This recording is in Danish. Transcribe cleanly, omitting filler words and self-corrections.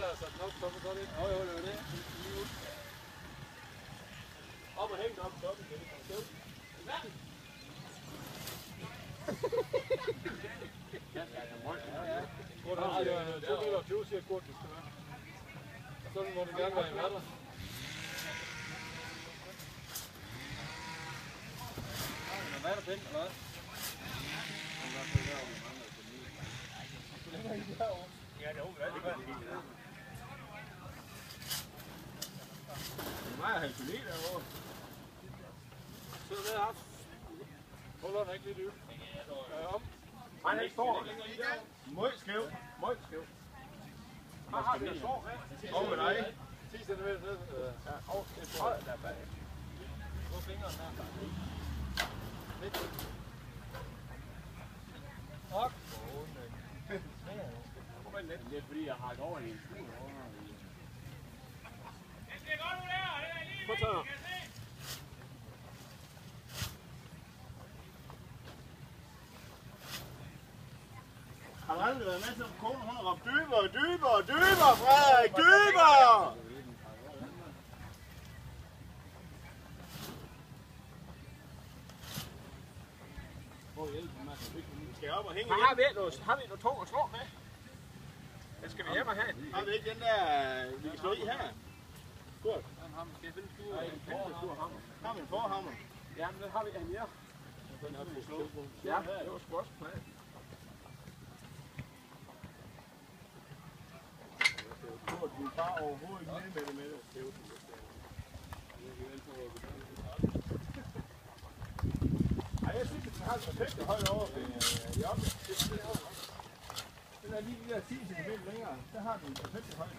der er sat nok, så er det. Jo, det er det. Op og hænge op, så op igen. Hvor der er 2,20 meter siger kort, det skal være. Sådan må det gerne være i vatter. Hvad er der penge, eller hvad? Ja, det er jo godt. Det er meget halvfilet derovre. Så det er holder den ikke lidt ud. Han er ikke stor. Møg skæv. Møg skæv. Hvad har vi stor med? Over dig. 10 cm ned. Ja, over det er der bag. Hvor fingeren her? Lidt. Ok. Det er fordi jeg har et over i en skue. Prøv at tage. Har du aldrig været med til, at konen hun har råbt dybere, dybere, dybere, Frederik, dybere! Har vi noget tung at slå med? Det skal vi hjem og have. Har vi ikke den der, vi kan slå i her? Godt. Skal jeg finde en stor hammer? Har vi en forhammer? Ja, men den har vi her. Den har vi slået på. Ja, det var sgu også plads. Du er bare overhovedet ikke med det. Ej, jeg synes, at den har et perfekt højde over ved Jokke. Den er lige de der 10 cm længere. Der har den en perfekt højde.